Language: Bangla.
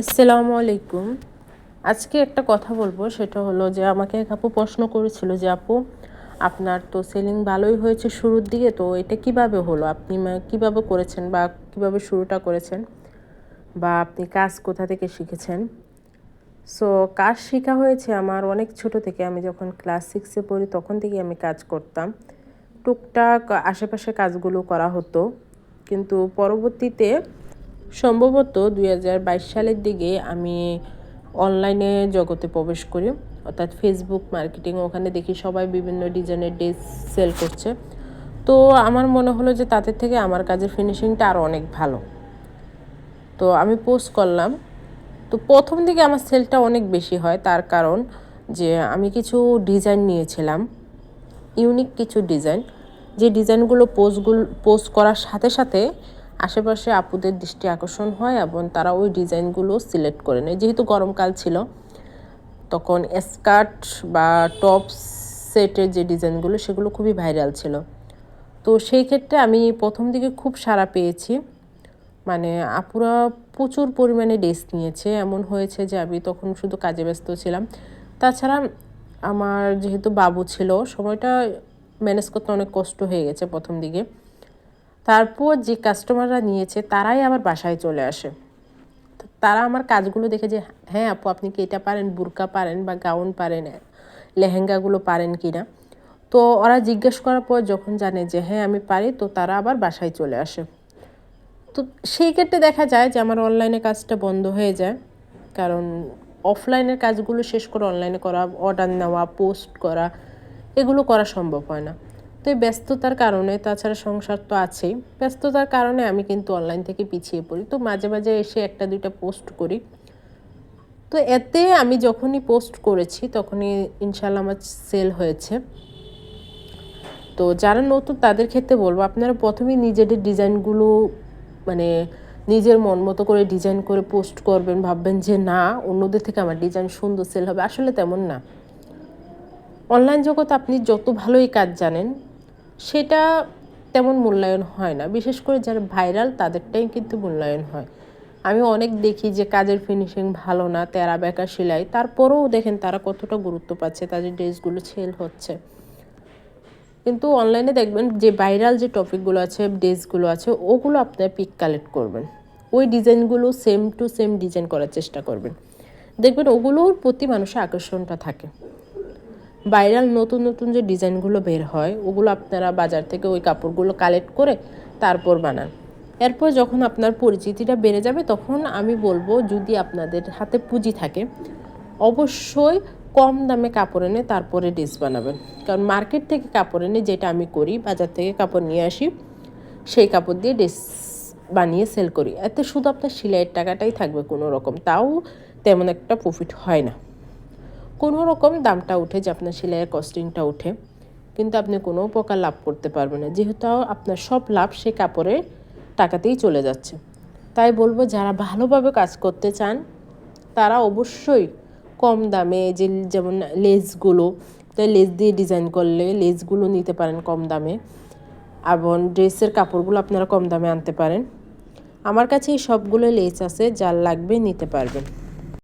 আসসালামু আলাইকুম। আজকে একটা কথা বলবো, সেটা হলো যে আমাকে এক আপু প্রশ্ন করেছিল যে আপু, আপনার তো সেলিং ভালোই হয়েছে শুরুর দিকে, তো এটা কিভাবে হলো, আপনি কিভাবে করেছেন বা কিভাবে শুরুটা করেছেন, বা আপনি কাজ কোথা থেকে শিখেছেন। সো কাজ শেখা হয়েছে আমার অনেক ছোট থেকে। আমি যখন ক্লাস 6-এ পড়ি তখন থেকে আমি কাজ করতাম। টুকটাক আশেপাশে কাজগুলো করা হতো, কিন্তু পরবর্তীতে সম্ভবত 2022 সালের দিকে আমি অনলাইনে জগতে প্রবেশ করি, অর্থাৎ ফেসবুক মার্কেটিং। ওখানে দেখি সবাই বিভিন্ন ডিজাইনের ড্রেস সেল করছে, তো আমার মনে হলো যে তাদের থেকে আমার কাজের ফিনিশিংটা আরও অনেক ভালো। তো আমি পোস্ট করলাম। তো প্রথম দিকে আমার সেলটা অনেক বেশি হয়, তার কারণ যে আমি কিছু ডিজাইন নিয়েছিলাম, ইউনিক কিছু ডিজাইন, যে ডিজাইনগুলো পোস্ট করার সাথে সাথে আশেপাশে আপুদের দৃষ্টি আকর্ষণ হয় এবং তারা ওই ডিজাইনগুলো সিলেক্ট করে নেয়। যেহেতু গরমকাল ছিল, তখন স্কার্ট বা টপ সেটের যে ডিজাইনগুলো সেগুলো খুবই ভাইরাল ছিল। তো সেই ক্ষেত্রে আমি প্রথম দিকে খুব সাড়া পেয়েছি, মানে আপুরা প্রচুর পরিমাণে ড্রেস নিয়েছে। এমন হয়েছে যে আমি তখন শুধু কাজে ব্যস্ত ছিলাম। তাছাড়া আমার যেহেতু বাবু ছিল, সময়টা ম্যানেজ করতে অনেক কষ্ট হয়ে গেছে প্রথম দিকে। তারপর যে কাস্টমাররা নিয়েছে তারাই আবার বাসায় চলে আসে। তারা আমার কাজগুলো দেখে যে হ্যাঁ আপু, আপনি কি এটা পারেন, বুরকা পারেন বা গাউন পারেন, লেহেঙ্গাগুলো পারেন কি না। তো ওরা জিজ্ঞেস করার পর যখন জানে যে হ্যাঁ আমি পারি, তো তারা আবার বাসায় চলে আসে। তো সেই ক্ষেত্রে দেখা যায় যে আমার অনলাইনে কাজটা বন্ধ হয়ে যায়, কারণ অফলাইনের কাজগুলো শেষ করে অনলাইনে করা, অর্ডার নেওয়া, পোস্ট করা, এগুলো করা সম্ভব হয় না। তো এই ব্যস্ততার কারণে, তাছাড়া সংসার তো আছেই, ব্যস্ততার কারণে আমি কিন্তু অনলাইন থেকে পিছিয়ে পড়ি। তো মাঝে মাঝে এসে একটা দুইটা পোস্ট করি। তো এতে আমি যখনই পোস্ট করেছি তখনই ইনশাল্লাহ আমার সেল হয়েছে। তো যারা নতুন তাদের ক্ষেত্রে বলবো, আপনারা প্রথমেই নিজেদের ডিজাইনগুলো মানে নিজের মন মতো করে ডিজাইন করে পোস্ট করবেন। ভাববেন যে না, অন্যদের থেকে আমার ডিজাইন সুন্দর সেল হবে, আসলে তেমন না। অনলাইন জগতে আপনি যত ভালোই কাজ জানেন, সেটা তেমন মূল্যায়ন হয় না। বিশেষ করে যারা ভাইরাল তাদেরটাই কিন্তু মূল্যায়ন হয়। আমি অনেক দেখি যে কাজের ফিনিশিং ভালো না, তেরা বেঁকা সেলাই, তারপরেও দেখেন তারা কতটা গুরুত্ব পাচ্ছে, তাদের ড্রেসগুলো সেল হচ্ছে। কিন্তু অনলাইনে দেখবেন যে ভাইরাল যে টপিকগুলো আছে, ড্রেসগুলো আছে, ওগুলো আপনার পিক কালেক্ট করবেন, ওই ডিজাইনগুলো সেম টু সেম ডিজাইন করার চেষ্টা করবেন। দেখবেন ওগুলোর প্রতি মানুষের আকর্ষণটা থাকে। ভাইরাল নতুন নতুন যে ডিজাইনগুলো বের হয়, ওগুলো আপনারা বাজার থেকে ওই কাপড়গুলো কালেক্ট করে তারপর বানান। এরপর যখন আপনার পরিচিতিটা বেড়ে যাবে, তখন আমি বলবো যদি আপনাদের হাতে পুঁজি থাকে, অবশ্যই কম দামে কাপড় এনে তারপরে ড্রেস বানাবেন। কারণ মার্কেট থেকে কাপড় এনে, যেটা আমি করি, বাজার থেকে কাপড় নিয়ে আসি, সেই কাপড় দিয়ে ড্রেস বানিয়ে সেল করি। এতে শুধু আপনার সেলাইয়ের টাকাটাই থাকবে কোনো রকম, তাও তেমন একটা প্রফিট হয় না। কোনো রকম দামটা উঠে, যে আপনার সেলাইয়ের কস্টিংটা উঠে, কিন্তু আপনি কোনো প্রকার লাভ করতে পারবেন না, যেহেতু আপনার সব লাভ সেই কাপড়ের টাকাতেই চলে যাচ্ছে। তাই বলবো, যারা ভালোভাবে কাজ করতে চান তারা অবশ্যই কম দামে, যেমন লেসগুলো, তাই লেস দিয়ে ডিজাইন করলে লেসগুলো নিতে পারেন কম দামে, এবং ড্রেসের কাপড়গুলো আপনারা কম দামে আনতে পারেন। আমার কাছে এই সবগুলো লেস আছে, যার লাগবে নিতে পারবেন।